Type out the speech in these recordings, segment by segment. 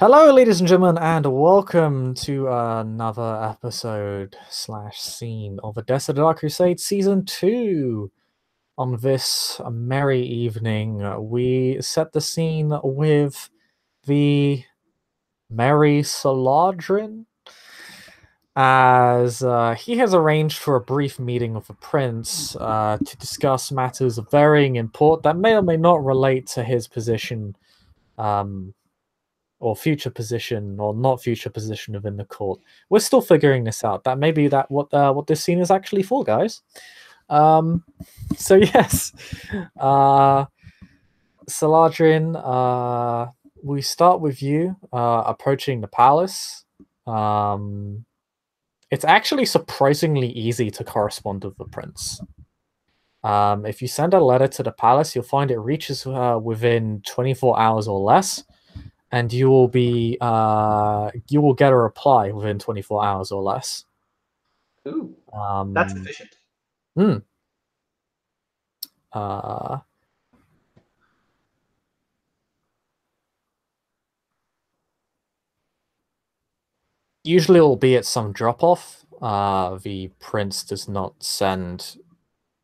Hello, ladies and gentlemen, and welcome to another episode slash scene of A Desert Dark Crusade Season 2. On this merry evening, we set the scene with the merry Solahdrin, as he has arranged for a brief meeting with the prince to discuss matters of varying import that may or may not relate to his position or future position or not future position within the court. We're still figuring this out. That may be what this scene is actually for, guys. So yes, Solahdrin, we start with you approaching the palace. It's actually surprisingly easy to correspond with the prince. If you send a letter to the palace, you'll find it reaches within 24 hours or less, and you will get a reply within 24 hours or less. Ooh, that's efficient. Usually it will be at some drop-off. The prince does not send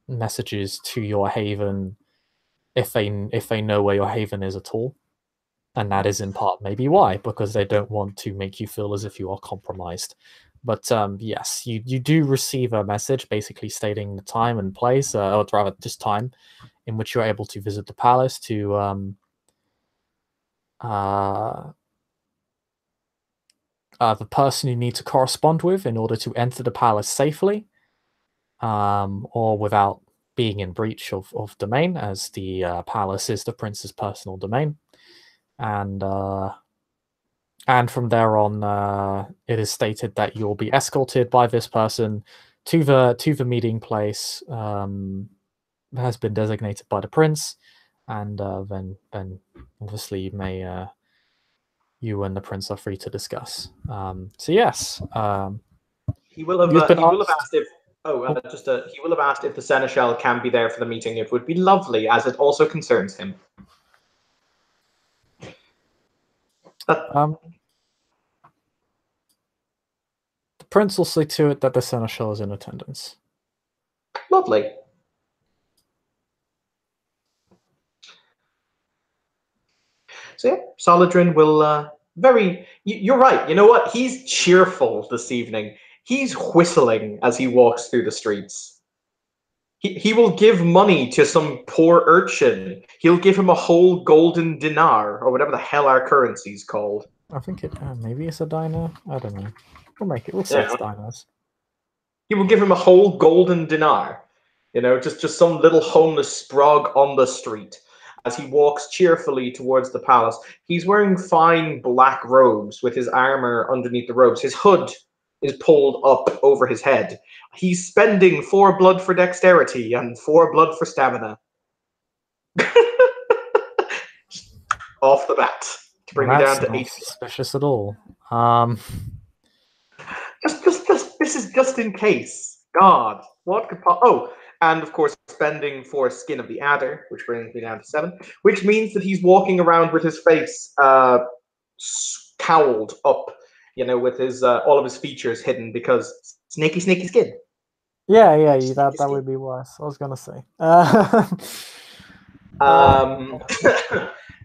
messages to your haven if they know where your haven is at all. And that is in part maybe why, because they don't want to make you feel as if you are compromised. But yes, you do receive a message basically stating the time and place, or rather just time, in which you're able to visit the palace to the person you need to correspond with in order to enter the palace safely, or without being in breach of domain, as the palace is the prince's personal domain. And from there on, it is stated that you'll be escorted by this person to the meeting place that has been designated by the prince, and then obviously you and the prince are free to discuss. So yes, he will have asked if. He will have asked if the seneschal can be there for the meeting. It would be lovely, as it also concerns him. The prince will see to it that the seneschal is in attendance. Lovely. So yeah, Solahdrin will You're right. You know what? He's cheerful this evening. He's whistling as he walks through the streets. He will give money to some poor urchin. He'll give him a whole golden dinar, or whatever the hell our currency's called. I think maybe it's a dinar. I don't know. We'll say it's dinars. He will give him a whole golden dinar. You know, just some little homeless sprog on the street. As he walks cheerfully towards the palace, he's wearing fine black robes with his armor underneath the robes. His hood is pulled up over his head. He's spending 4 blood for dexterity and 4 blood for stamina. Off the bat. To bring me down to 8. Suspicious at all. This is just in case. God, what could and of course spending 4 skin of the adder, which brings me down to 7, which means that he's walking around with his face cowled up, you know, with his all of his features hidden, because snaky skin. Yeah, that would be worse. I was gonna say.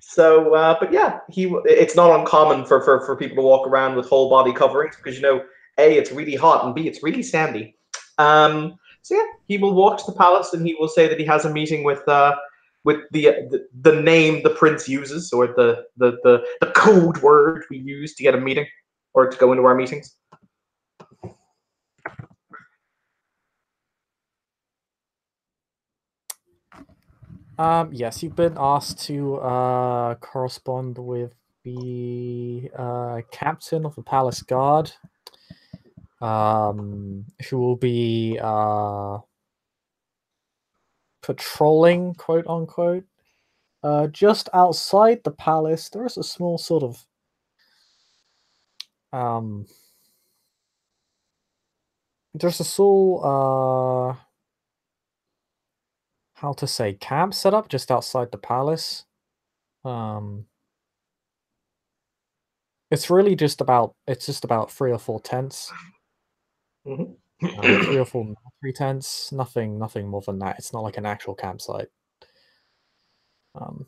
So, but yeah, it's not uncommon for people to walk around with whole body coverings, because, you know, A, it's really hot, and B, it's really sandy. So yeah, he will walk to the palace and he will say that he has a meeting with the name the prince uses, or the code word we use to get a meeting or to go into our meetings. Yes, you've been asked to correspond with the captain of the palace guard, who will be patrolling, quote unquote, just outside the palace. There is a small sort of there's a small how to say, camp set up just outside the palace. It's really just about 3 or 4 tents. Mhm. 3 or 4 military tents. Nothing more than that. It's not like an actual campsite. Um,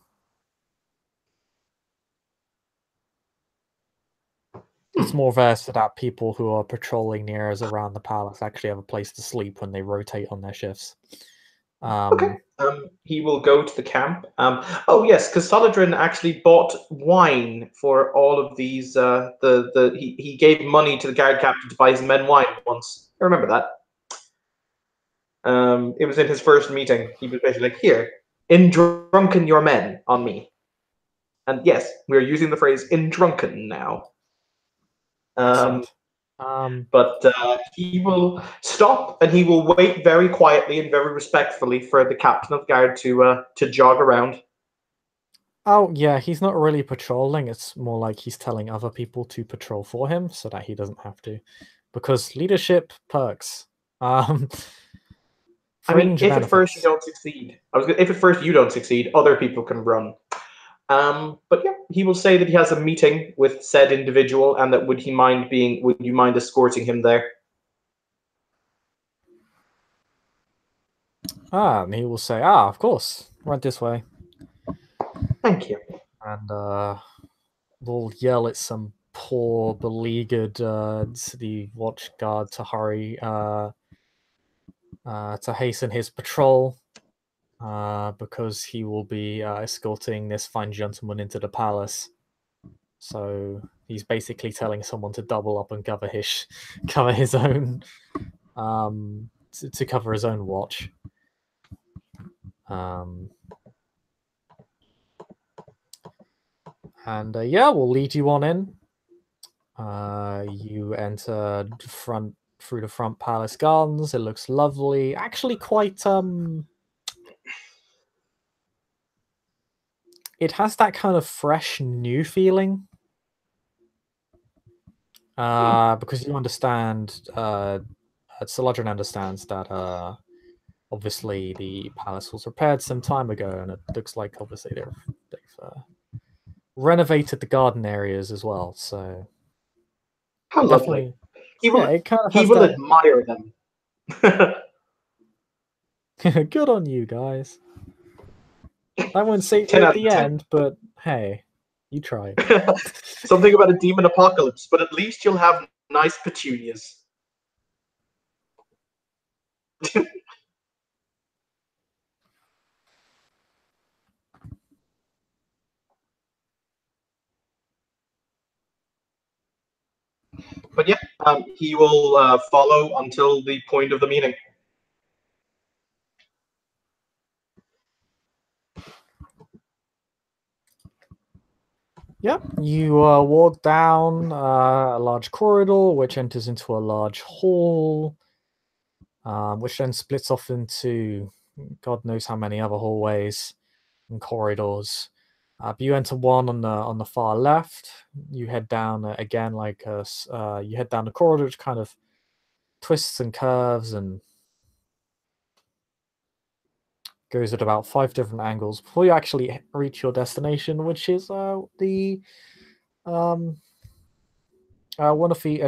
it's more there so that people who are patrolling the areas around the palace actually have a place to sleep when they rotate on their shifts. Okay. He will go to the camp. Oh yes, because Solahdrin actually bought wine for all of these. He gave money to the guard captain to buy his men wine once. I remember that. It was in his first meeting. He was basically like, "Here, in drunken your men on me." And yes, we're using the phrase "in drunken" now. Excellent. Um, But he will stop and he will wait very quietly and very respectfully for the captain of the guard to jog around. oh, yeah, he's not really patrolling. It's more like he's telling other people to patrol for him so that he doesn't have to. Because leadership perks. Um, I mean, fringe if at first you benefits. don't succeed, if at first you don't succeed, other people can run. But yeah, he will say that he has a meeting with said individual, and that would you mind escorting him there? And he will say, ah, of course, right this way. Thank you. And will yell at some poor, beleaguered city watch guard to hurry, to hasten his patrol, because he will be escorting this fine gentleman into the palace. So he's basically telling someone to double up and cover his own, to cover his own watch. And yeah, we'll lead you on in. You enter through the front palace gardens. It looks lovely. Actually, quite it has that kind of fresh, new feeling. Because you understand. Solahdrin understands that. Obviously, the palace was repaired some time ago, and it looks like obviously they've renovated the garden areas as well. So How lovely. definitely, He yeah, will it kind of he has will that. admire them. Good on you guys. I won't save you 10 at out the of 10. end, but hey, you tried. Something about a demon apocalypse, but at least you'll have nice petunias. But yeah, he will follow until the point of the meeting. Yep, you walk down a large corridor, which enters into a large hall, which then splits off into God knows how many other hallways and corridors. But you enter one on the far left. You head down again, you head down the corridor, which kind of twists and curves and goes at about 5 different angles before you actually reach your destination, which is the um one of the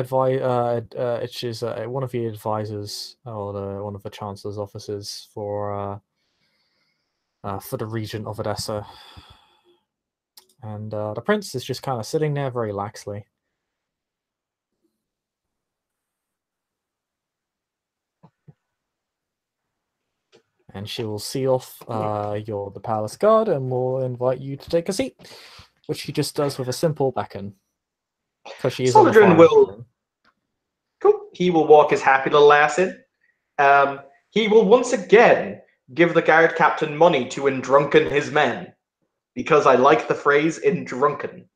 one of the advisors or one of the chancellor's offices for the region of Odessa, and the prince is just kind of sitting there very laxly, and she will see off the palace guard and will invite you to take a seat, which she just does with a simple beckon because she is on the Solahdrin far end of the will room. cool. He will walk his happy little ass in. He will once again give the guard captain money to endrunken his men, because I like the phrase "endrunken."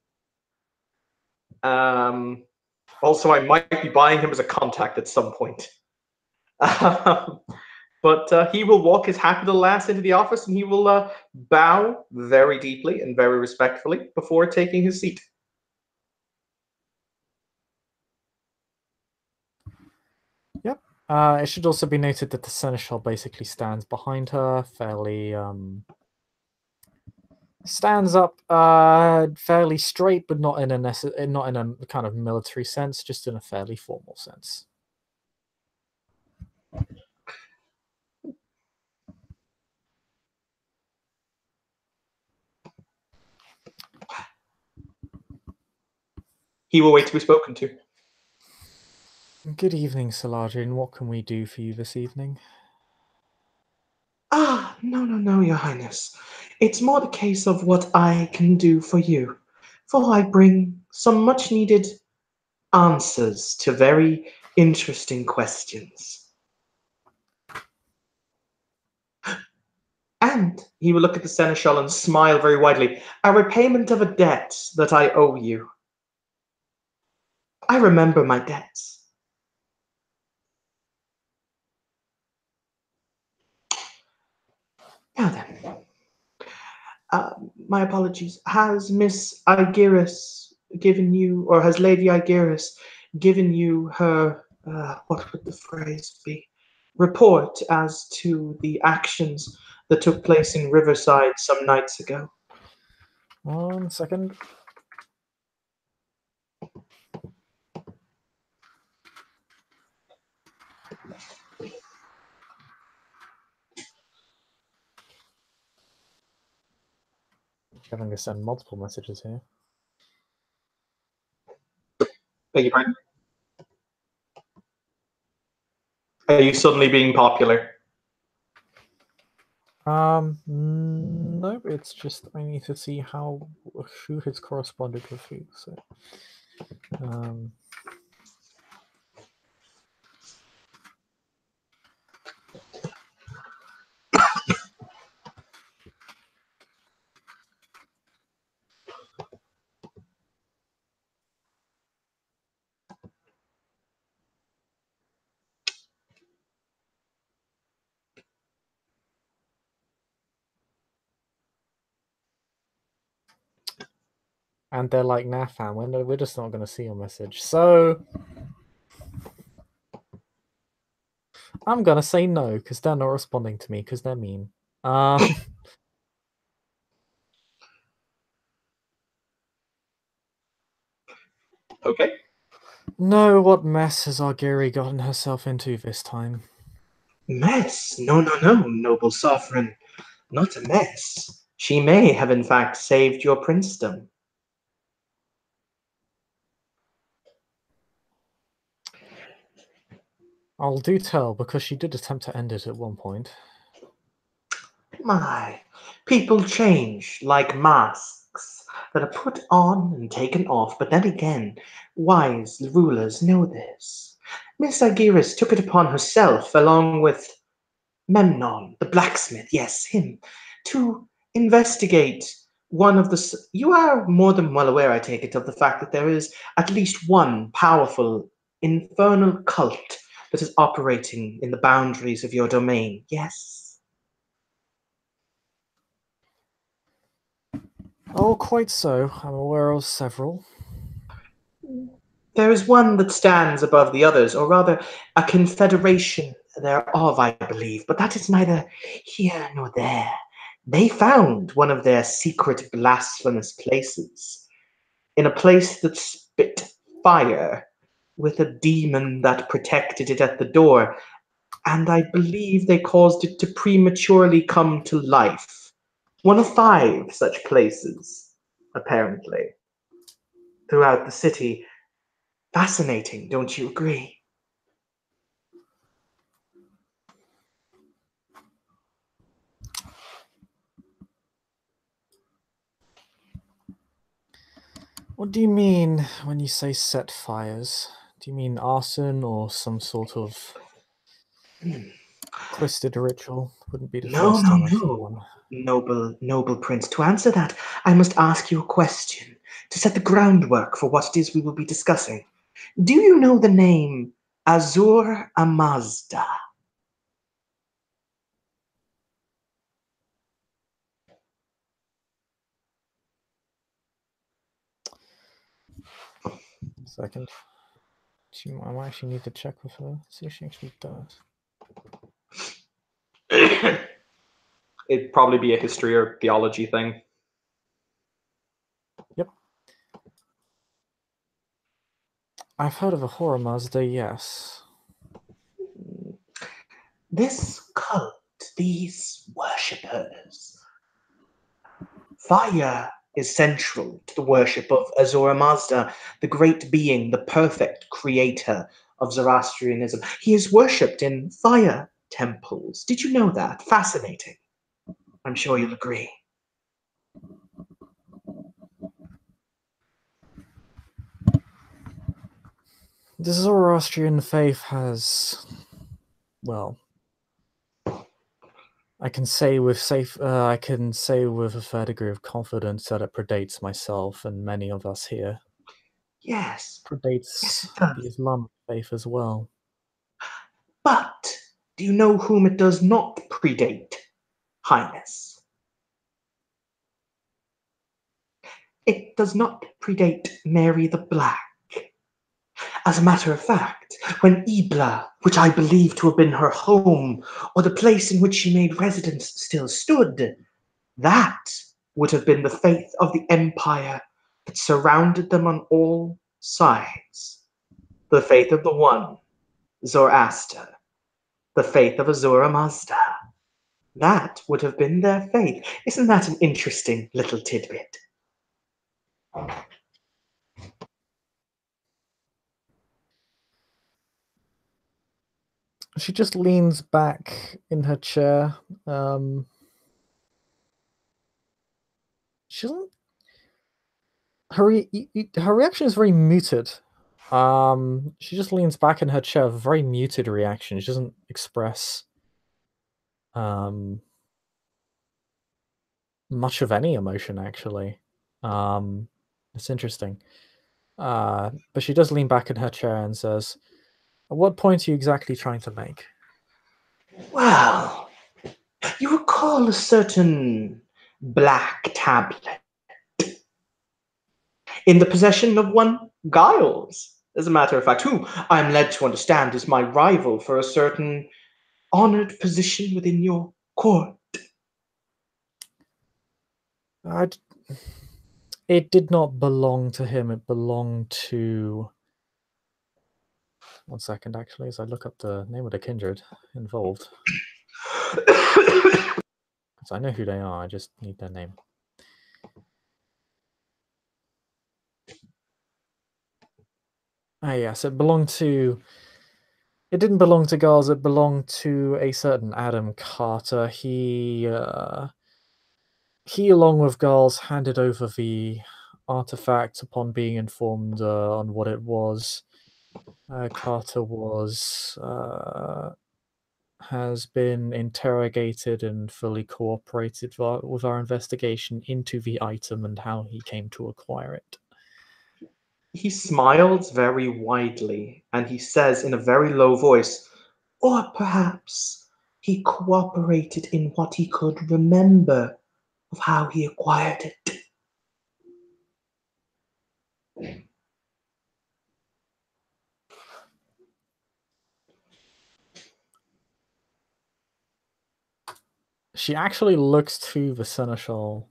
Also, I might be buying him as a contact at some point. But he will walk his happy little ass into the office, and he will bow very deeply and very respectfully before taking his seat. Yep. It should also be noted that the seneschal basically stands behind her, fairly Stands up fairly straight, but not in a kind of military sense, just in a fairly formal sense. He will wait to be spoken to. Good evening, Solahdrin. What can we do for you this evening? Ah, no, Your Highness. It's more the case of what I can do for you. For I bring some much needed answers to very interesting questions. And he will look at the seneschal and smile very widely. A repayment of a debt that I owe you. I remember my debts. Now then, my apologies. Has Miss Igeris given you, or has Lady Igeris given you her, what would the phrase be? Report as to the actions that took place in Riverside some nights ago? 1 second. Having to send multiple messages here. Beg your pardon? Are you suddenly being popular? No, it's just I need to see who has corresponded with who. So, and they're like, nah, fam, we're just not going to see your message. So, I'm going to say no, because they're not responding to me, because they're mean. Okay. No, what mess has Argiri gotten herself into this time? Mess? No, noble sovereign. Not a mess. She may have, in fact, saved your princedom. I'll do tell, because she did attempt to end it at one point. My, people change like masks that are put on and taken off, but then again, wise rulers know this. Miss Argyris took it upon herself, along with Memnon, the blacksmith, yes, him, to investigate one of the. You are more than well aware, I take it, of the fact that there is at least one powerful infernal cult that is operating in the boundaries of your domain, yes? Oh, quite so. I'm aware of several. There is one that stands above the others, or rather, a confederation thereof, I believe, but that is neither here nor there. They found one of their secret blasphemous places, in a place that spit fire, with a demon that protected it at the door, and I believe they caused it to prematurely come to life. One of 5 such places, apparently, throughout the city. Fascinating, don't you agree? What do you mean when you say set fires? Do you mean arson or some sort of twisted ritual? Wouldn't be the first time I've seen one. Noble prince. To answer that, I must ask you a question to set the groundwork for what it is we will be discussing. Do you know the name Azur Amazda? Second. I might actually need to check with her, see if she actually does. It'd probably be a history or theology thing. I've heard of a horror Mazda, yes. This cult, these worshippers, fire is central to the worship of Ahura Mazda, the great being, the perfect creator of Zoroastrianism. He is worshipped in fire temples. Did you know that? Fascinating. I'm sure you'll agree. The Zoroastrian faith has, well, I can say with a fair degree of confidence that it predates myself and many of us here. Yes, yes, Predates it does. the Islamic faith as well. But do you know whom it does not predate, Highness? It does not predate Mary the Black. As a matter of fact, when Ibla, which I believe to have been her home, or the place in which she made residence, still stood, that would have been the faith of the empire that surrounded them on all sides. The faith of the one, Zoroaster, the faith of Ahura Mazda. That would have been their faith. Isn't that an interesting little tidbit? She just leans back in her chair. She doesn't. Her reaction is very muted. She just leans back in her chair. Very muted reaction. She doesn't express much of any emotion actually. It's interesting. But she does lean back in her chair and says, "What point are you exactly trying to make?" Well, you recall a certain black tablet in the possession of one Giles, as a matter of fact, who I'm led to understand is my rival for a certain honored position within your court. It did not belong to him. It belonged to. One second, actually, as I look up the name of the kindred involved. Because I know who they are, I just need their name. Ah, yes, it belonged to. It didn't belong to Giles, it belonged to a certain Adam Carter. He, along with Giles, handed over the artifact upon being informed on what it was. Carter has been interrogated and fully cooperated with our investigation into the item and how he came to acquire it. He smiles very widely and he says in a very low voice, or perhaps he cooperated in what he could remember of how he acquired it. She actually looks to the seneschal.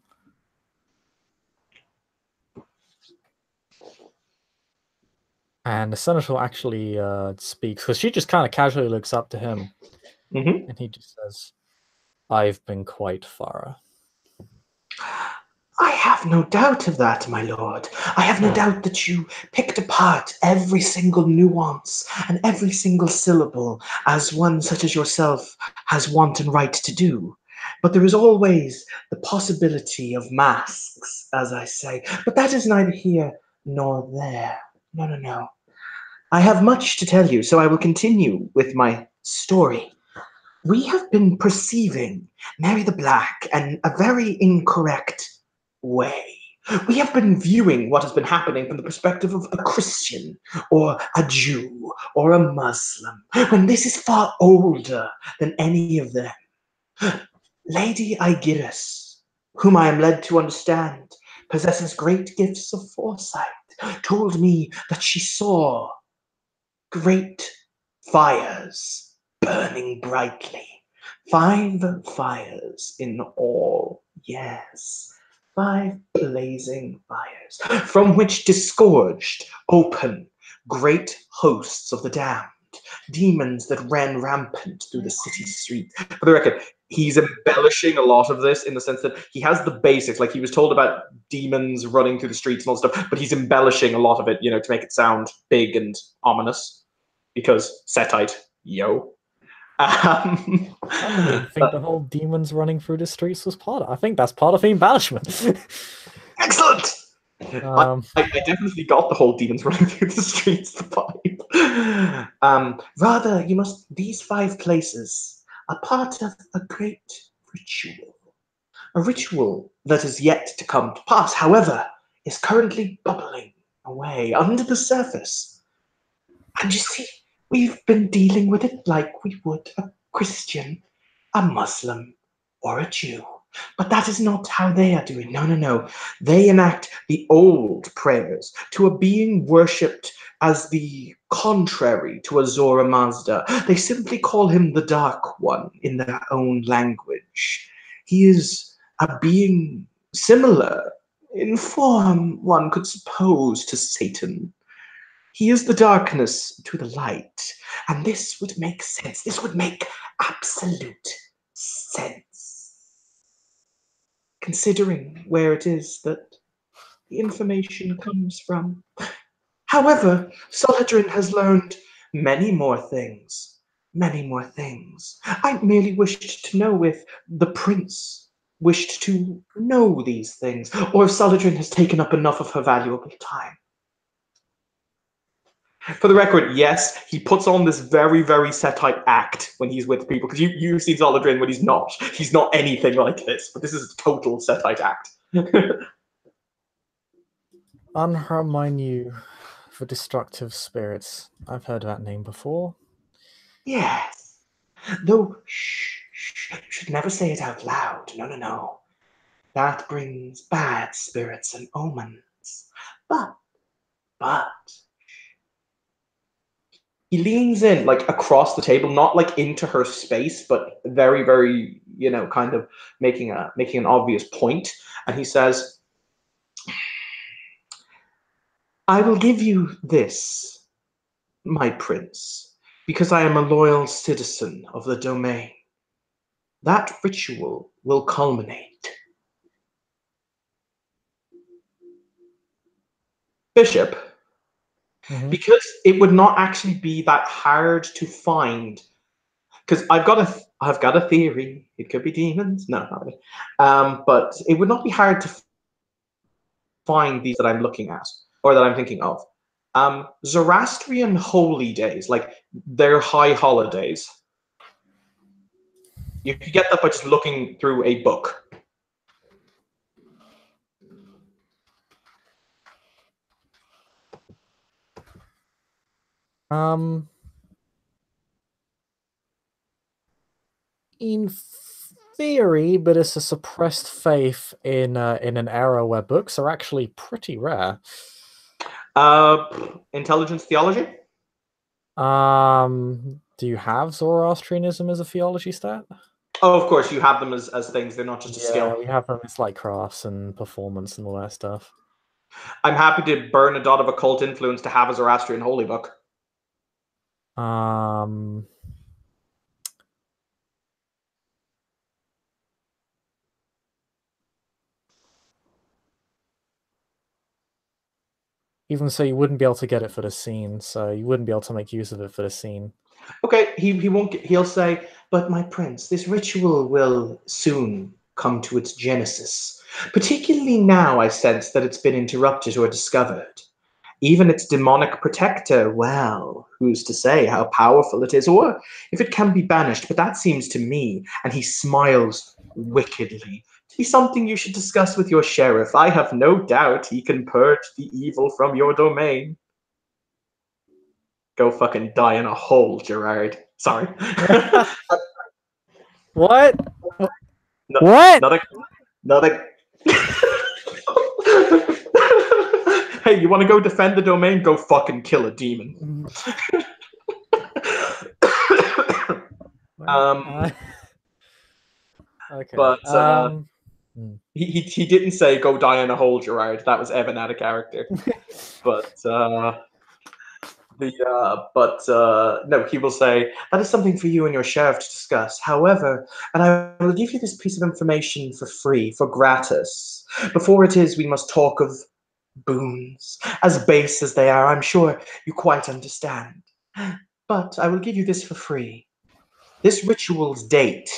And the seneschal actually speaks, because she just kind of casually looks up to him. And he just says, "I've been quite thorough." I have no doubt of that, my lord. I have no doubt that you picked apart every single nuance and every single syllable, as one such as yourself has wanton right to do. But there is always the possibility of masks, as I say. But that is neither here nor there. No, no, no. I have much to tell you, so I will continue with my story. We have been perceiving Mary the Black in a very incorrect way. We have been viewing what has been happening from the perspective of a Christian or a Jew or a Muslim, when this is far older than any of them. Lady Aegiris, whom I am led to understand possesses great gifts of foresight, told me that she saw great fires burning brightly. 5 fires in all, yes. 5 blazing fires, from which disgorged open great hosts of the damned, demons that ran rampant through the city streets. For the record, he's embellishing a lot of this in the sense that he has the basics, like he was told about demons running through the streets and all stuff, but he's embellishing a lot of it, you know, to make it sound big and ominous, because Setite, yo. I don't even think the whole demons running through the streets was part of it. I think that's part of the embellishment. Excellent! I definitely got the whole demons running through the streets vibe. Rather, these 5 places are part of a great ritual. A ritual that is yet to come to pass, however, is currently bubbling away under the surface. And you see, we've been dealing with it like we would a Christian, a Muslim, or a Jew. But that is not how they are doing. No, no, no. They enact the old prayers to a being worshipped as the contrary to Azora Mazda. They simply call him the Dark One in their own language. He is a being similar in form, one could suppose, to Satan. He is the darkness to the light. And this would make sense. This would make absolute sense, considering where it is that the information comes from. However, Solahdrin has learned many more things. Many more things. I merely wished to know if the prince wished to know these things, or if Solahdrin has taken up enough of her valuable time. For the record, yes, he puts on this very, very Setite act when he's with people, because you've seen Solahdrin when he's not. He's not anything like this, but this is a total Setite act. Unharmonu for destructive spirits. I've heard that name before. Yes. Though, shh, you should never say it out loud. No, no, no. That brings bad spirits and omens. But, he leans in, like, across the table, not, like, into her space, but very, very, kind of making an obvious point. And he says, I will give you this, my prince, because I am a loyal citizen of the domain. That ritual will culminate. Bishop, because it would not actually be that hard to find, because I've got a theory. It could be demons. No, not really. But it would not be hard to find these that I'm looking at, or that I'm thinking of. Zoroastrian holy days, like their high holidays. You can get that by just looking through a book. In theory, but it's a suppressed faith in an era where books are actually pretty rare. Intelligence theology? Do you have Zoroastrianism as a theology stat? Oh, of course, you have them as things. They're not just a skill. Yeah, we have them as like crafts and performance and all that stuff. I'm happy to burn a dot of occult influence to have a Zoroastrian holy book. Even so, you wouldn't be able to get it for the scene, so you wouldn't be able to make use of it for the scene. Okay, he won't. He'll say, "But my prince, this ritual will soon come to its genesis. Particularly now, I sense that it's been interrupted or discovered. Even its demonic protector, well, who's to say how powerful it is, or if it can be banished? But that seems to me," and he smiles wickedly, "to be something you should discuss with your sheriff. I have no doubt he can purge the evil from your domain." Go fucking die in a hole, Gerard. Sorry. What? No, what? Nothing. Hey, you want to go defend the domain? Go fucking kill a demon. Okay. But he didn't say go die in a hole, Gerard. That was Evan out of character. But No, he will say that is something for you and your sheriff to discuss. However, and I will give you this piece of information for free, for gratis. Before it is, we must talk of boons, as base as they are. I'm sure you quite understand. But I will give you this for free. This ritual's date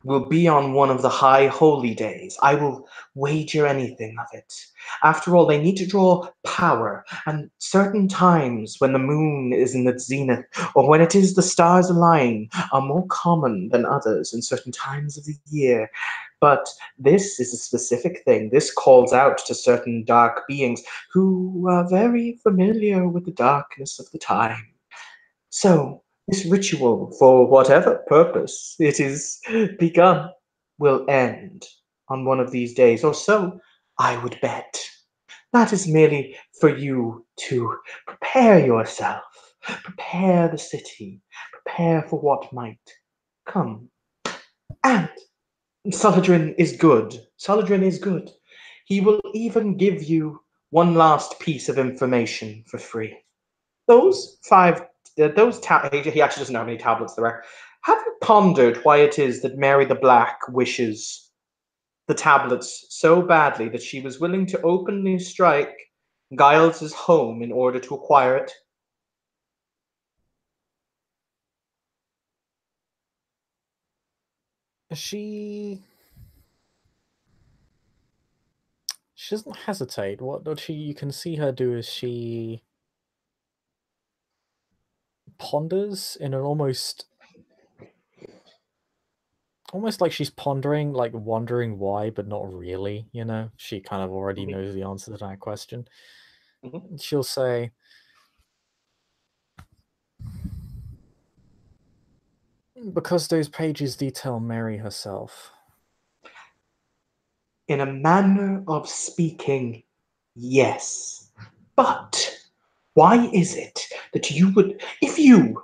will be on one of the high holy days. I will wager anything of it. After all, they need to draw power, and certain times when the moon is in its zenith, or when it is the stars align, are more common than others in certain times of the year. But this is a specific thing. This calls out to certain dark beings who are very familiar with the darkness of the time. So, this ritual, for whatever purpose it is begun, will end on one of these days, or so I would bet. That is merely for you to prepare yourself, prepare the city, prepare for what might come. And Solahdrin is good. Solahdrin is good. He will even give you one last piece of information for free. Those five, he actually doesn't know how many tablets there are. Have you pondered why it is that Mary the Black wishes the tablets so badly that she was willing to openly strike Giles's home in order to acquire it? She she doesn't hesitate. What she you can see her do is she ponders in an almost like she's pondering, like wondering why, but not really, you know? She kind of already Mhm, knows the answer to that question. mhm. She'll say, because those pages detail Mary herself. In a manner of speaking, yes. But why is it that you would, if you,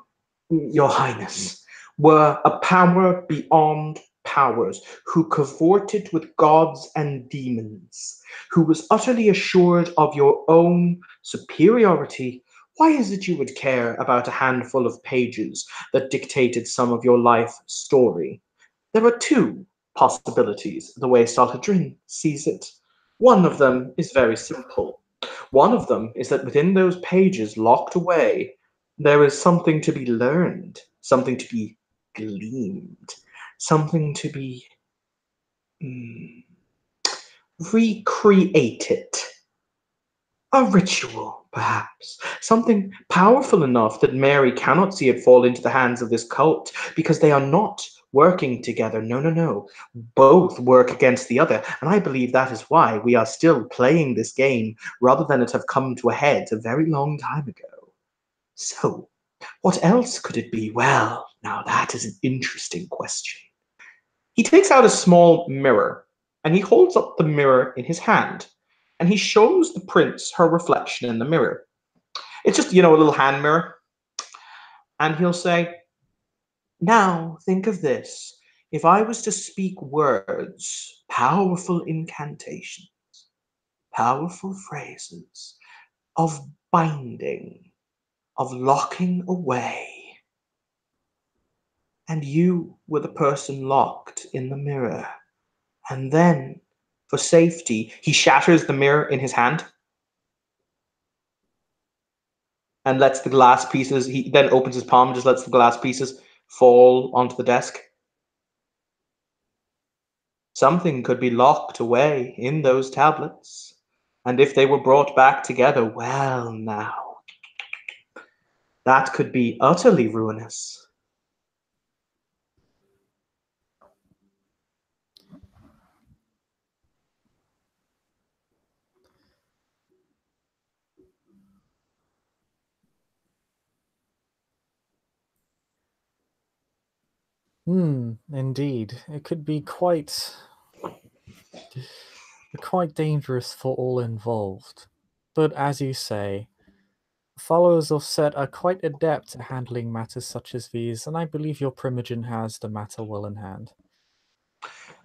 Your Highness, were a power beyond powers, who cavorted with gods and demons, who was utterly assured of your own superiority, why is it you would care about a handful of pages that dictated some of your life story? There are two possibilities the way Solahdrin sees it. One of them is very simple. One of them is that within those pages locked away, there is something to be learned, something to be gleaned, something to be mm, recreated. A ritual, perhaps. Something powerful enough that Mary cannot see it fall into the hands of this cult because they are not working together. No, no, no. Both work against the other. And I believe that is why we are still playing this game rather than it have come to a head a very long time ago. So, what else could it be? Well, now that is an interesting question. He takes out a small mirror and he holds up the mirror in his hand and he shows the prince her reflection in the mirror. It's just, a little hand mirror. And he'll say, now think of this. If I was to speak words, powerful incantations, powerful phrases of binding, of locking away, and you were the person locked in the mirror, and then for safety, he shatters the mirror in his hand and lets the glass pieces, he then opens his palm and just lets the glass pieces fall onto the desk. Something could be locked away in those tablets. And if they were brought back together, well, now, that could be utterly ruinous. Indeed. It could be quite dangerous for all involved. But as you say, followers of Set are quite adept at handling matters such as these, and I believe your Primogen has the matter well in hand.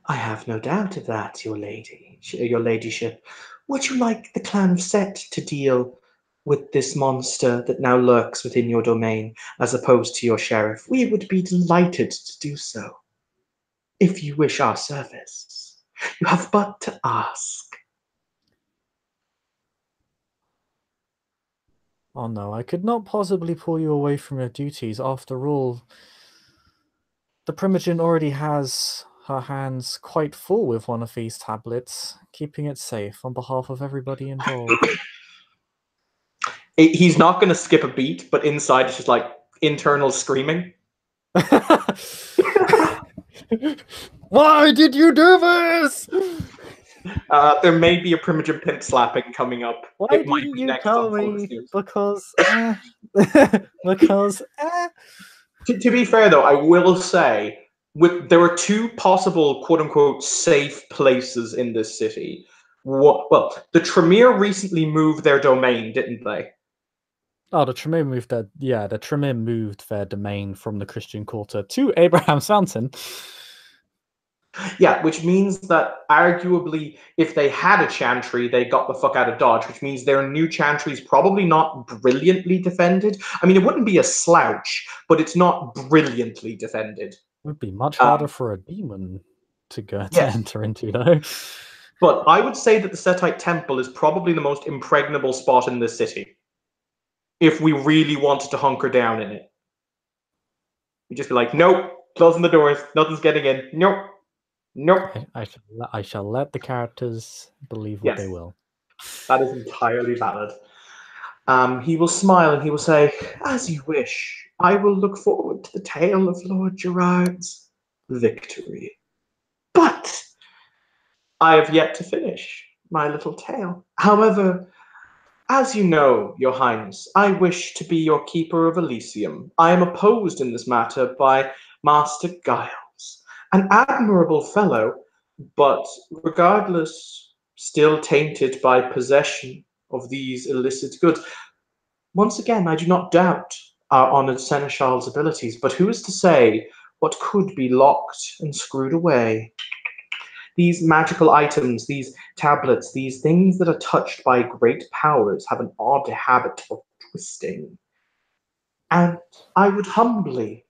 I have no doubt of that, your ladyship. Would you like the clan of Set to deal with this monster that now lurks within your domain, as opposed to your sheriff, we would be delighted to do so. If you wish our service, you have but to ask. Oh no, I could not possibly pull you away from your duties. After all, the Primogen already has her hands quite full with one of these tablets, keeping it safe on behalf of everybody involved. He's not going to skip a beat, but inside it's just like internal screaming. Why did you do this? There may be a Primogen pimp slapping coming up. Why It might didn't be you next tell on Focus me? News. Because, because, To be fair, though, I will say there are two possible "quote unquote" safe places in this city. Well, the Tremere recently moved their domain, didn't they? Oh, the Tremere moved their domain from the Christian Quarter to Abraham's Fountain. Yeah, which means that arguably, if they had a chantry, they got the fuck out of Dodge, which means their new chantry is probably not brilliantly defended. I mean, it wouldn't be a slouch, but it's not brilliantly defended. It would be much harder for a demon to Yes, enter into, though. but I would say that the Setite Temple is probably the most impregnable spot in this city. If we really wanted to hunker down in it, we'd just be like, nope, closing the doors, nothing's getting in. Nope, nope. I shall let the characters believe what Yes, they will. that is entirely valid. He will smile and he will say, as you wish. I will look forward to the tale of Lord Gerard's victory. But I have yet to finish my little tale. However, as you know, your highness, I wish to be your keeper of Elysium. I am opposed in this matter by Master Giles, an admirable fellow, but regardless, still tainted by possession of these illicit goods. Once again, I do not doubt our honoured seneschal's abilities, but who is to say what could be locked and screwed away? These magical items, these tablets, these things that are touched by great powers have an odd habit of twisting. And I would humbly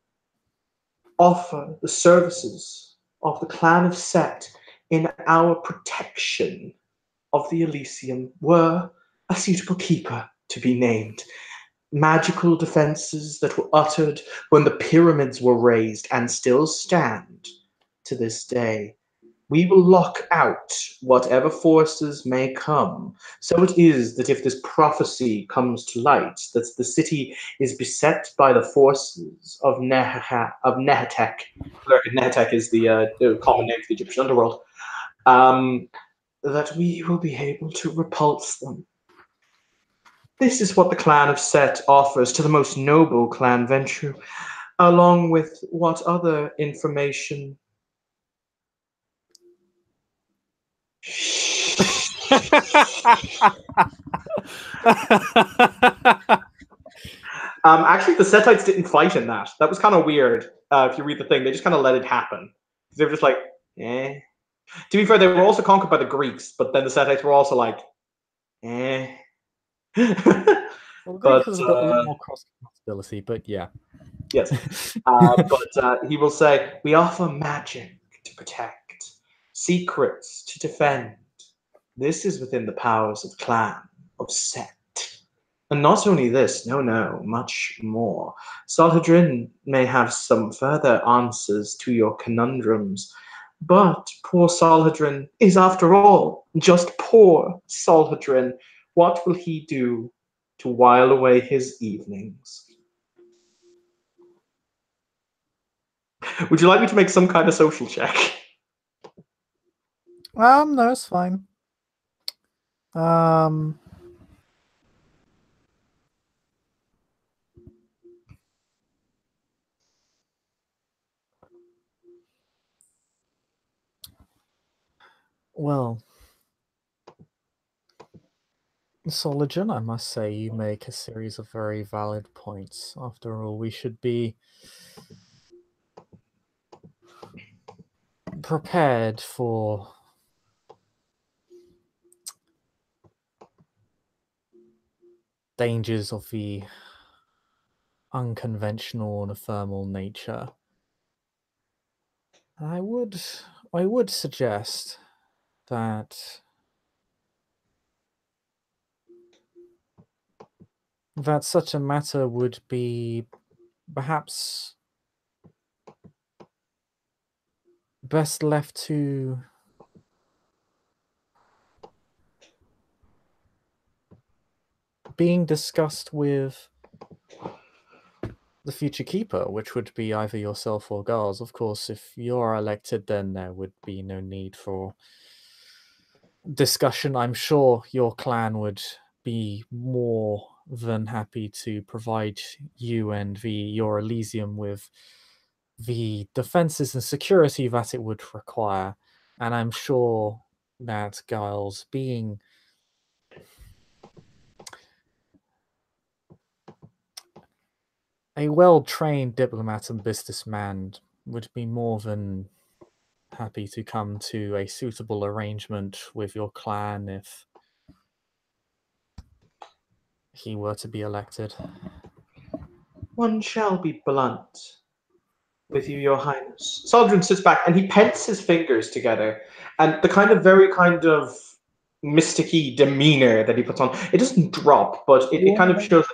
offer the services of the clan of Set in our protection of the Elysium were a suitable keeper to be named. Magical defenses that were uttered when the pyramids were raised and still stand to this day. We will lock out whatever forces may come. So it is that if this prophecy comes to light, that the city is beset by the forces of Nehetek. Nehetek is the common name for the Egyptian underworld. That we will be able to repulse them. This is what the clan of Set offers to the most noble clan venture, along with what other information. Actually, the Setites didn't fight in that. That was kind of weird. If you read the thing, they just kind of let it happen. They were just like, eh. To be fair, they were also conquered by the Greeks, but then the Setites were also like, eh. Well, the Greek But has got a lot more cross-compatibility, but yeah. yes. But he will say, we offer magic to protect, secrets to defend. This is within the powers of clan, of Set. And not only this, no, much more. Solahdrin may have some further answers to your conundrums, but poor Solahdrin is, after all, just poor Solahdrin. What will he do to while away his evenings? Would you like me to make some kind of social check? No, it's fine. Well, Solahdrin, I must say, you make a series of very valid points. After all, we should be prepared for dangers of the unconventional and ephemeral nature. I would suggest that such a matter would be perhaps best left to being discussed with the future keeper, which would be either yourself or Gars. Of course, if you're elected, then there would be no need for discussion. I'm sure your clan would be more than happy to provide you and your Elysium with the defenses and security that it would require. And I'm sure that Giles, being a well-trained diplomat and businessman, would be more than happy to come to a suitable arrangement with your clan if he were to be elected. One shall be blunt with you, Your Highness. Solahdrin sits back and he pents his fingers together, and the kind of very kind of mysticky demeanor that he puts on, it doesn't drop, but it kind of shows.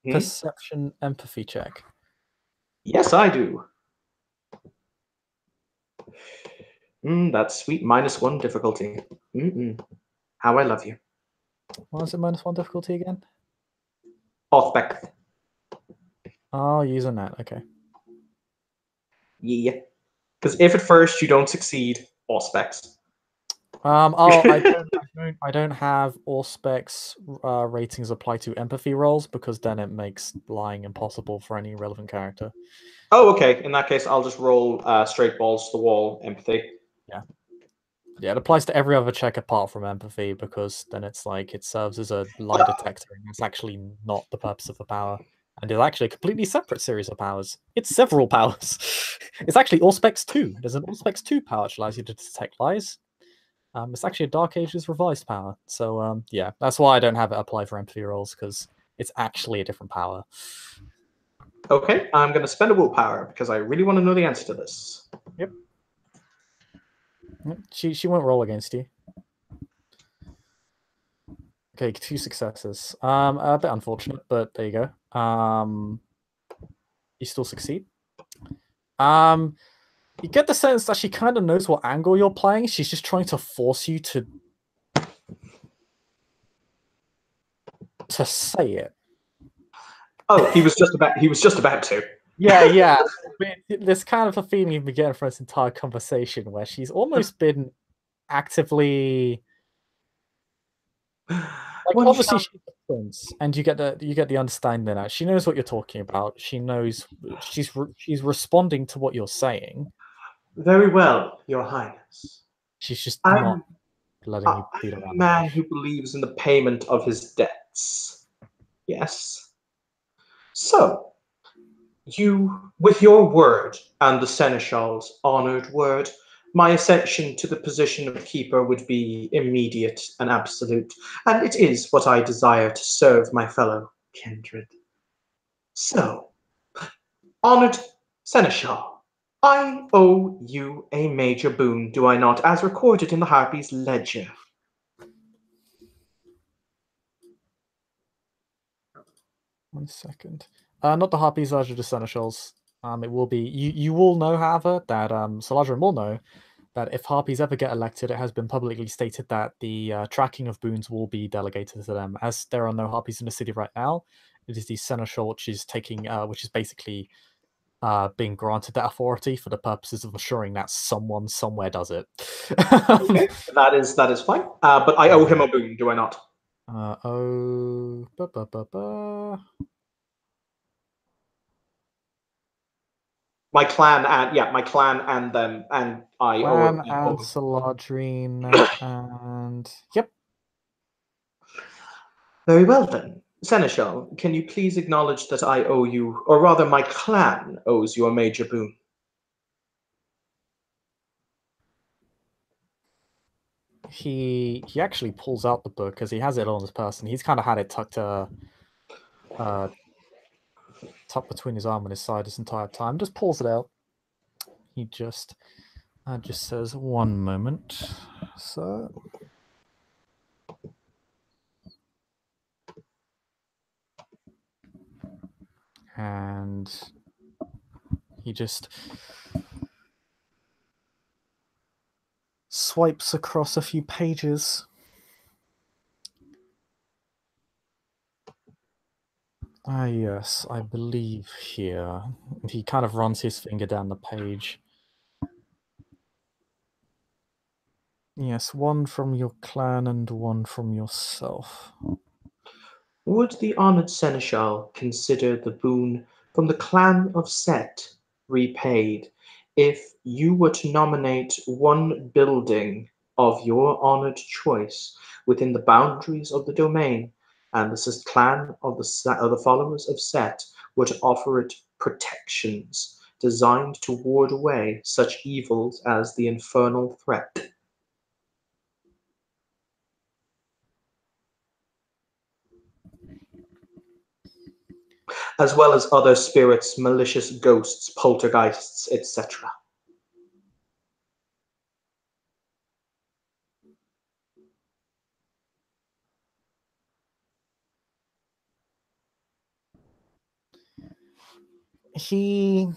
Perception empathy check. Yes, I do. That's sweet. -1 difficulty. How I love you. What is it, -1 difficulty again? Aspect. Oh, using that. Okay. Yeah. Because if at first you don't succeed, aspects. Oh, I don't have Auspex ratings apply to empathy rolls, because then it makes lying impossible for any relevant character. Oh, okay. In that case, I'll just roll straight balls to the wall empathy. Yeah, it applies to every other check apart from empathy, because then it's like it serves as a lie detector, and it's actually not the purpose of the power. And it's actually a completely separate series of powers. It's several powers. It's actually Auspex 2. There's an Auspex 2 power which allows you to detect lies. It's actually a Dark Ages revised power. So yeah, that's why I don't have it apply for empathy rolls, because it's actually a different power. Okay, I'm going to spend a willpower because I really want to know the answer to this. Yep. She won't roll against you. Okay, 2 successes. A bit unfortunate, but there you go. You still succeed. You get the sense that she kind of knows what angle you're playing. She's just trying to force you to say it. Oh, he was just about to. Yeah. There's kind of a feeling you've been getting from this entire conversation where she's almost been actively, like, obviously she's a prince, and you get the understanding that she knows what you're talking about. She knows she's responding to what you're saying. Very well, Your Highness. She's just I'm not letting you beat a around the man bush. who believes in the payment of his debts. Yes. So, you, with your word and the Seneschal's honored word, my ascension to the position of keeper would be immediate and absolute, and it is what I desire to serve my fellow kindred. So, honored Seneschal, I owe you a major boon, do I not, as recorded in the Harpy's ledger? One second. Not the Harpies, Ledger, the Seneschals. It will be you will know, however, that Solahdrin will know that if Harpies ever get elected, it has been publicly stated that the tracking of boons will be delegated to them. As there are no Harpies in the city right now, it is the Seneschal which is taking, which is basically being granted that authority for the purposes of assuring that someone somewhere does it. Okay, that is fine. But I owe him a boon, do I not? My clan and them, and I owe. Clan and Solahdrin and yep. Very well then. Seneschal, can you please acknowledge that I owe you, or rather my clan owes you a major boon? He actually pulls out the book because he has it on his person. He's kind of had it tucked tucked between his arm and his side this entire time. Just pulls it out. He just says, "1 moment, sir." And he just swipes across a few pages. Ah, yes, I believe here. He kind of runs his finger down the page. Yes, 1 from your clan and 1 from yourself. Would the honored seneschal consider the boon from the clan of Set repaid if you were to nominate one building of your honored choice within the boundaries of the domain, and the clan of the followers of Set were to offer it protections designed to ward away such evils as the infernal threat? As well as other spirits, malicious ghosts, poltergeists, etc. He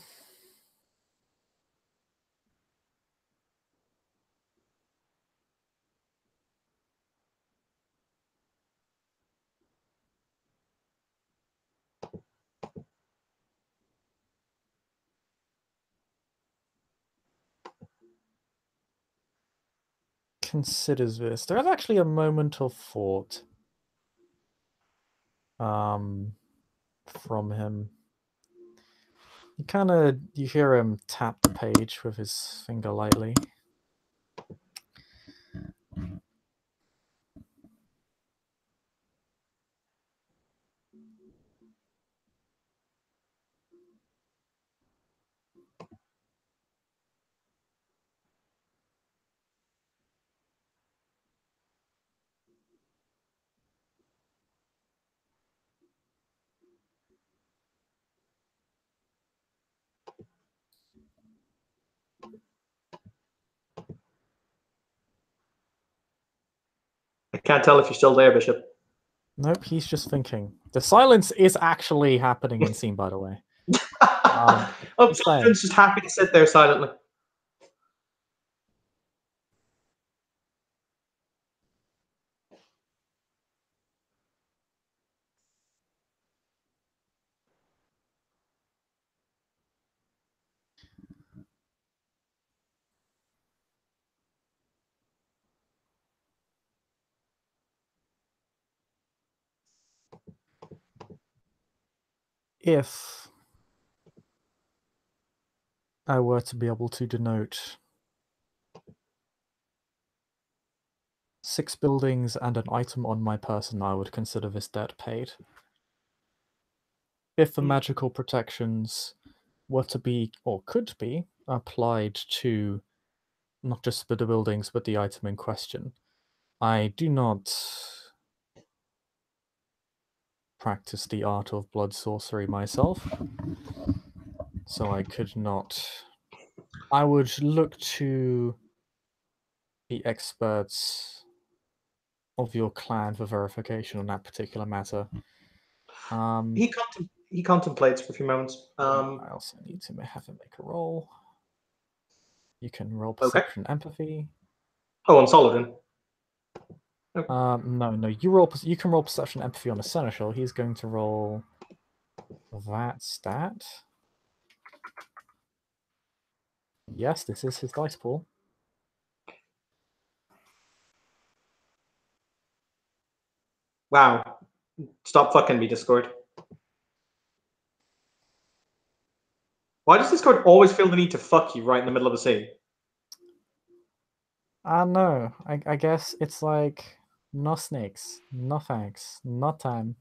considers this. There's actually a moment of thought from him. You hear him tap the page with his finger lightly. I can't tell if you're still there, Bishop. Nope, he's just thinking. The silence is actually happening in scene, by the way. Solahdrin's just happy to sit there silently. If I were to be able to denote 6 buildings and an item on my person, I would consider this debt paid. If the magical protections were to be, or could be, applied to not just the buildings, but the item in question, I do not practice the art of blood sorcery myself, so I could not. I would look to the experts of your clan for verification on that particular matter. He contemplates for a few moments. I also need to have him make a roll. You can roll perception, empathy. Oh, on Solahdrin. No. You can roll perception, empathy on a seneschal. He's going to roll that stat. Yes, this is his dice pool. Wow. Stop fucking me, Discord. Why does Discord always feel the need to fuck you right in the middle of a scene? No. I guess it's like, no snakes, no thanks, no time,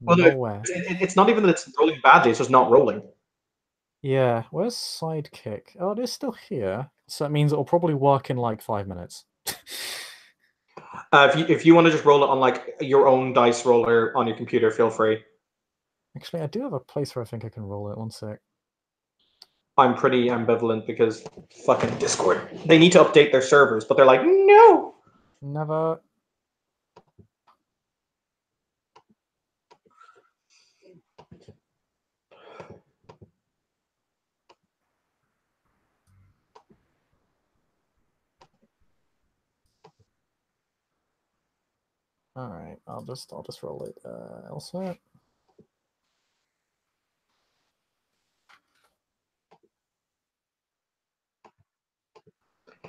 nowhere. It's not even that it's rolling badly, it's just not rolling. Yeah, where's Sidekick? Oh, it is still here. So that means it'll probably work in like 5 minutes. If you want to just roll it on like your own dice roller on your computer, feel free. Actually, I do have a place where I think I can roll it. One sec. I'm pretty ambivalent because fucking Discord. They need to update their servers, but they're like, no. Never. All right, I'll just roll it elsewhere.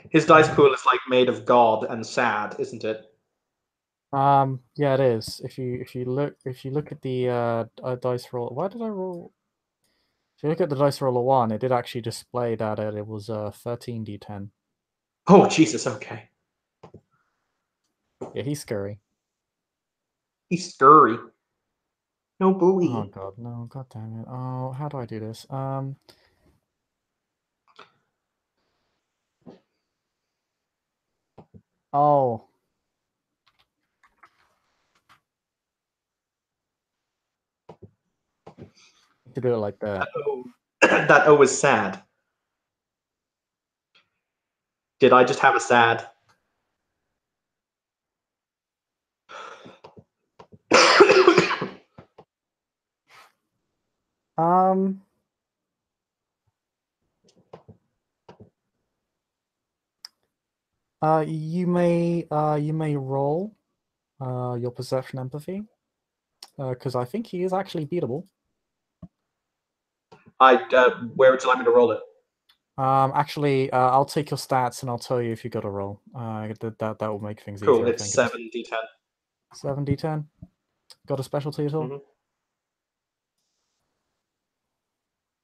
His dice pool is like made of God and sad, isn't it? Yeah, it is. If you look at the dice roll, why did I roll? If you look at the dice roller one, it did actually display that it was 13d10. Oh Jesus, okay. Yeah, he's scurry. He's scurry. No Oh buoy. god, no, god damn it. Oh, how do I do this? Oh. To do it like that. That O is sad. Did I just have a sad? Um. You may roll your perception empathy because I think he is actually beatable. Where would you like me to roll it? Actually, I'll take your stats and I'll tell you if you got a roll. That will make things Cool. easier. I It's think 7d10. 7d10. Got a specialty at all? Mhm.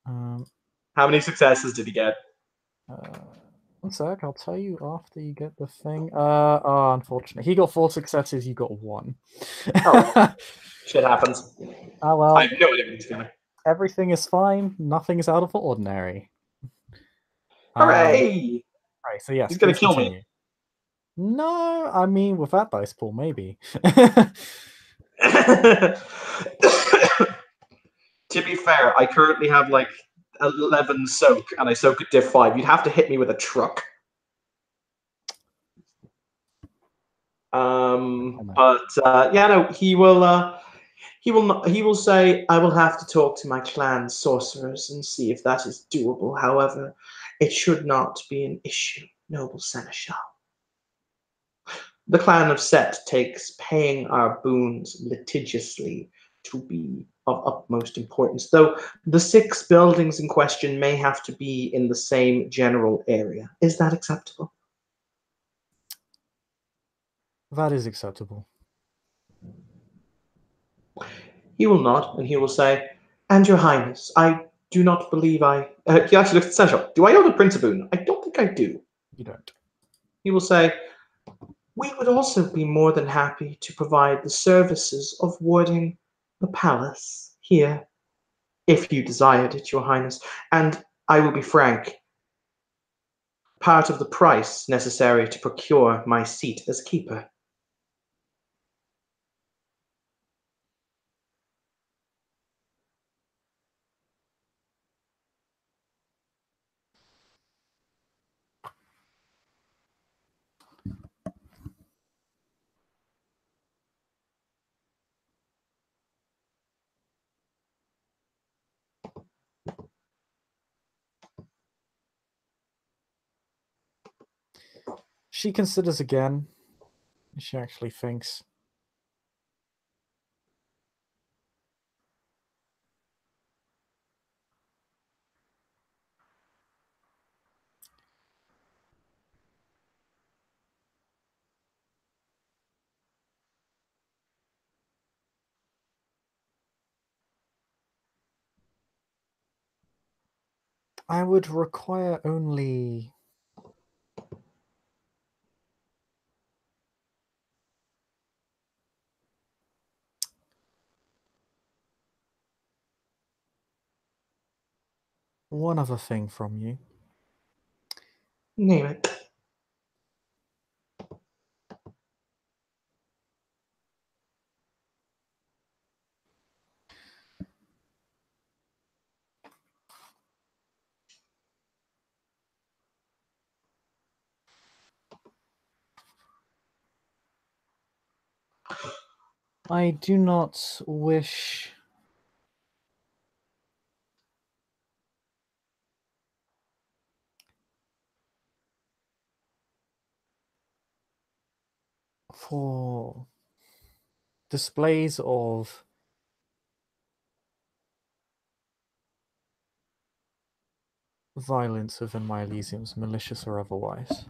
Um, How many successes did he get? one sec. I'll tell you after you get the thing. Oh, unfortunately, he got 4 successes. You got 1. Oh, shit happens. Ah, I well. have no idea what he's doing. Everything is fine. Nothing is out of the ordinary. Hooray! Right. So yes, He's gonna please kill me. continue. No, I mean with that dice pool, maybe. To be fair, I currently have like 11 soak, and I soak at diff 5. You'd have to hit me with a truck. But yeah, no, he will. He will say, "I will have to talk to my clan sorcerers and see if that is doable. However, it should not be an issue, noble seneschal. The clan of Set takes paying our boons litigiously to be of utmost importance, though the 6 buildings in question may have to be in the same general area. Is that acceptable?" That is acceptable. He will nod, and he will say, "And your highness, I do not believe I..." he actually looks at Seneschal. "Do I owe the prince a boon?" "I don't think I do." You don't. He will say, "We would also be more than happy to provide the services of warding the palace here, if you desired it, your highness. And I will be frank, part of the price necessary to procure my seat as keeper." She considers again. She actually thinks. I would require only one other thing from you. Name it. I do not wish for displays of violence within my Elysiums, malicious or otherwise.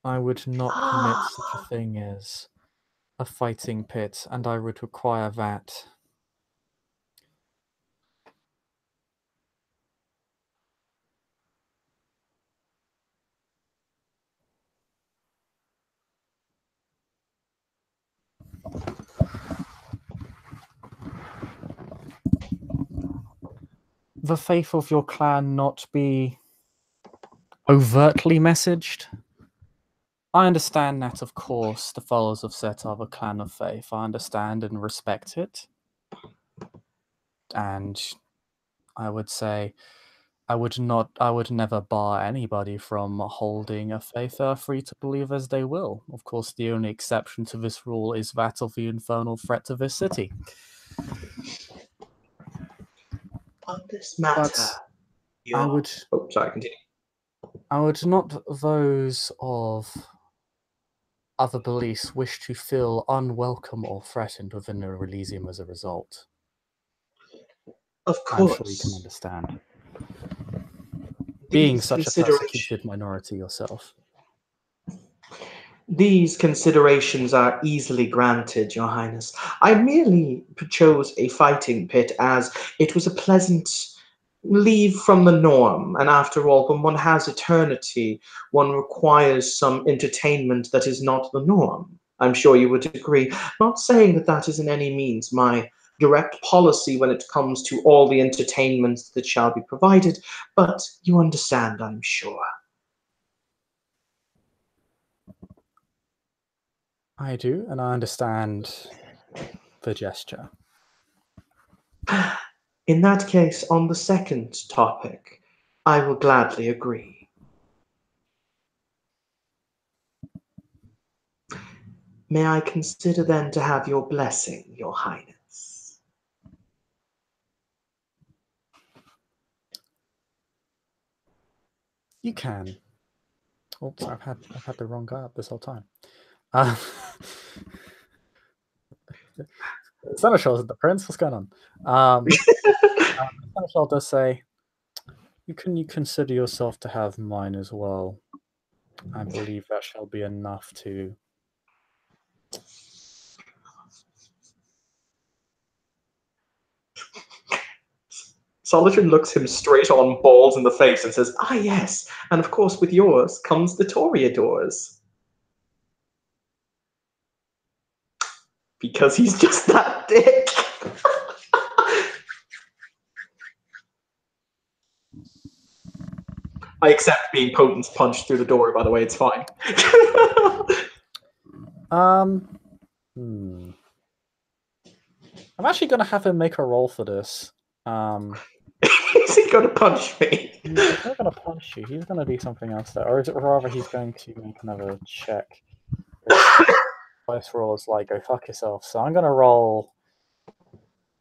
I would not permit such a thing as a fighting pit, and I would require that the faith of your clan not be overtly messaged. I understand that, of course, the followers of Set are the clan of faith. I understand and respect it. And I would say I would never bar anybody from holding a faith. They are free to believe as they will. Of course, the only exception to this rule is that of the infernal threat to this city. On this matter, I would... Oh, sorry, continue. I would not those of other beliefs wish to feel unwelcome or threatened within the Elysium as a result. Of I'm sure you can course. understand. Being These such a persecuted minority yourself. These considerations are easily granted, Your Highness. I merely chose a fighting pit as it was a pleasant leave from the norm, and after all, when one has eternity, one requires some entertainment that is not the norm. I'm sure you would agree. Not saying that that is in any means my direct policy when it comes to all the entertainments that shall be provided, but you understand, I'm sure. I do, and I understand the gesture. In that case, on the second topic, I will gladly agree. May I consider then to have your blessing, Your Highness? You can. Oops, I've had the wrong guy up this whole time. Seneschal is the prince. What's going on? Seneschal does say, "You consider yourself to have mine as well. I believe that shall be enough to." Solahdrin looks him straight on, balls in the face, and says, "Ah, yes, and of course with yours comes the Toreadors." Because he's just that dick. I accept being Potent's punched through the door, by the way, it's fine. I'm actually going to have him make a roll for this. Is he going to punch me? He's not going to punch you. He's going to do something else there. Or is it rather he's going to make another check? Dice roll is like, go fuck yourself. So I'm going to roll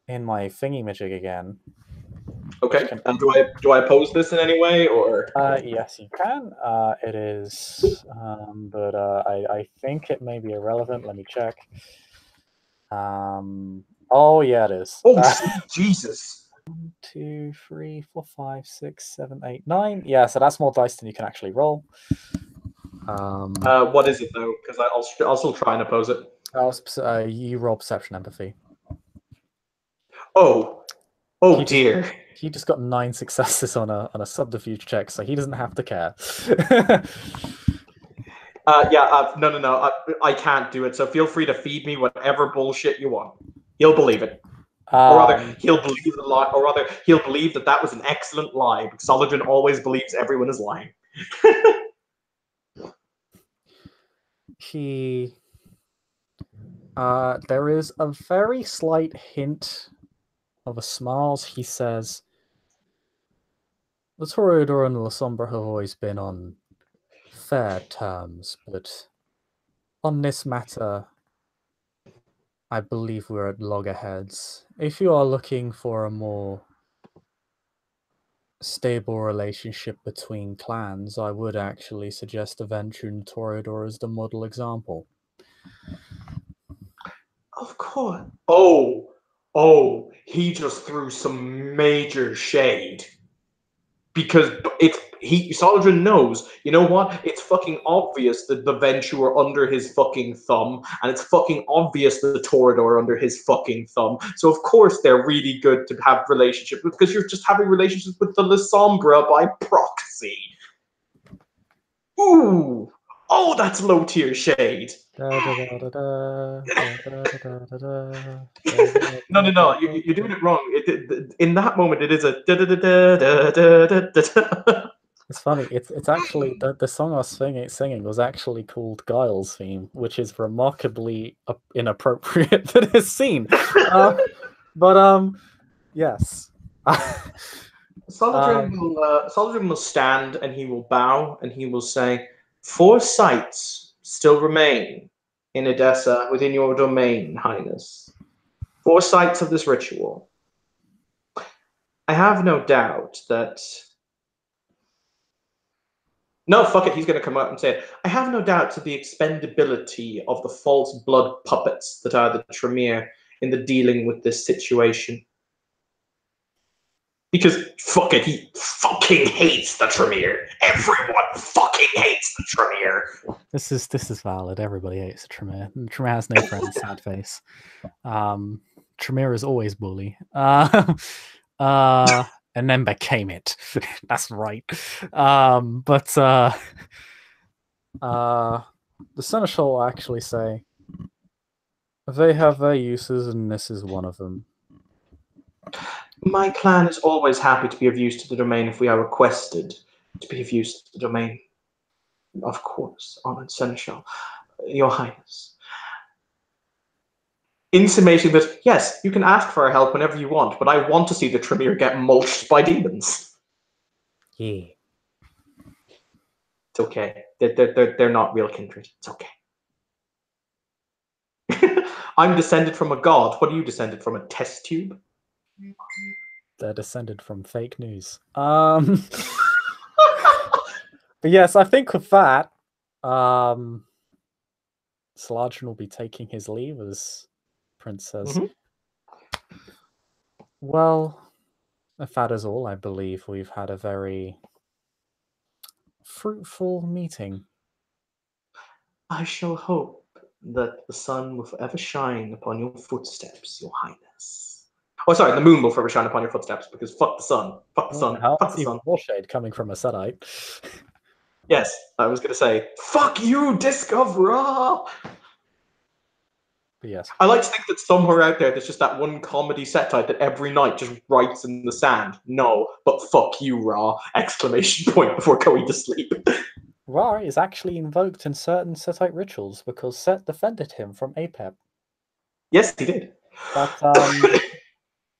in my thingy-majig again. Okay, and do I oppose this in any way, or? Yes, you can. It is, but I think it may be irrelevant. Let me check. Oh yeah, it is. Oh, Jesus. 1, 2, 3, 4, 5, 6, 7, 8, 9. Yeah, so that's more dice than you can actually roll. What is it though? Because I'll still try and oppose it. You roll perception empathy. Oh dear. He just got 9 successes on a subterfuge check, so he doesn't have to care. No. I can't do it. So feel free to feed me whatever bullshit you want. He'll believe it, or rather, he'll believe the lie. Or rather, he'll believe that was an excellent lie. Because Solahdrin always believes everyone is lying. There is a very slight hint of a smile. He says, "The Toreador and La Sombra have always been on fair terms, but On this matter, I believe we're at loggerheads. If you are looking for a more stable relationship between clans, I would actually suggest Aventure Toreador as the model example. Of course. He just threw some major shade. Because Solahdrin knows, you know what? It's fucking obvious that the Venture are under his fucking thumb, and it's fucking obvious that the Toreador are under his fucking thumb. So of course they're really good to have relationships with, because you're just having relationships with the Lasombra by proxy. Ooh. Oh, that's low tier shade. No, you're doing it wrong. In that moment, it is a It's funny. It's actually the song I was singing was actually called Guile's theme, which is remarkably inappropriate for this scene. But yes. Solahdrin will stand and he will bow and he will say, 4 sites still remain in Edessa within your domain, Highness. 4 sites of this ritual. I have no doubt that... No, fuck it, he's going to come out and say it. I have no doubt to the expendability of the false blood puppets that are the Tremere in the dealing with this situation. Because, fuck it, he fucking hates the Tremere. Everyone fucking hates the Tremere. This is valid. Everybody hates the Tremere. The Tremere has no friends, sad face. Tremere is always bully. And then became it. That's right. But the Seneschal will actually say they have their uses, and this is one of them. My clan is always happy to be of use to the domain if we are requested to be of use to the domain. Of course, Honored Seneschal, Your Highness. Intimating that, yes, you can ask for our help whenever you want, but I want to see the Tremere get mulched by demons. Yeah. It's okay. They're not real kindred. It's okay. I'm descended from a god. What are you descended from? A test tube? They're descended from fake news. But yes, I think with that, Solahdrin will be taking his leave as Prince says. Well, if that is all, I believe we've had a very fruitful meeting. I shall hope that the sun will forever shine upon your footsteps, Your Highness. Oh, sorry, the moon will forever shine upon your footsteps, because fuck the sun. Fuck the sun. Fuck the sun. More shade coming from a Sedite. Yes, I was going to say, fuck you, Discoverer! But yes. I like to think that somewhere out there there's just that one comedy set type that every night just writes in the sand, no, but fuck you, Ra! Exclamation point before going to sleep. Ra is actually invoked in certain Setite rituals because Set defended him from Apep. Yes, he did. But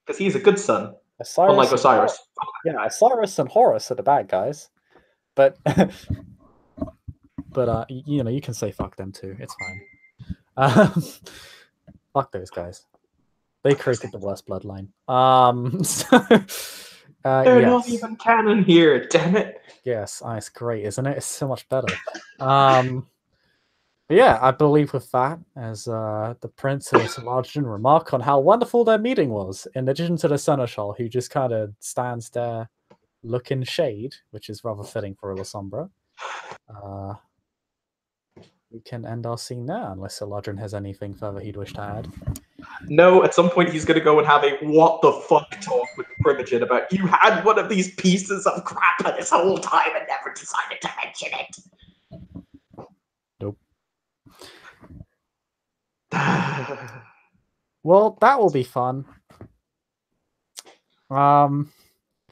because he's a good son, unlike Osiris. Yeah, Osiris and Horus are the bad guys, but you know, you can say fuck them too. It's fine. Fuck those guys. They created the worst bloodline. They're not even canon here, damn it. Yes, it's great, isn't it? It's so much better. Yeah, I believe with that, as the Prince and Solahdrin remark on how wonderful their meeting was, in addition to the Seneschal, who just kind of stands there looking shade, which is rather fitting for a Lasombra. We can end our scene there, unless Solahdrin has anything further he'd wish to add. No, at some point he's going to go and have a what the fuck talk with Primogen about, you had one of these pieces of crap this whole time and never decided to mention it. Nope. Well, that will be fun.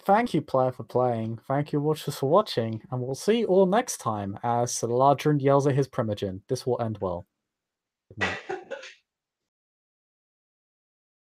Thank you, player, for playing. Thank you, watchers, for watching. And we'll see you all next time as Solahdrin yells at his Primogen. This will end well. Good night.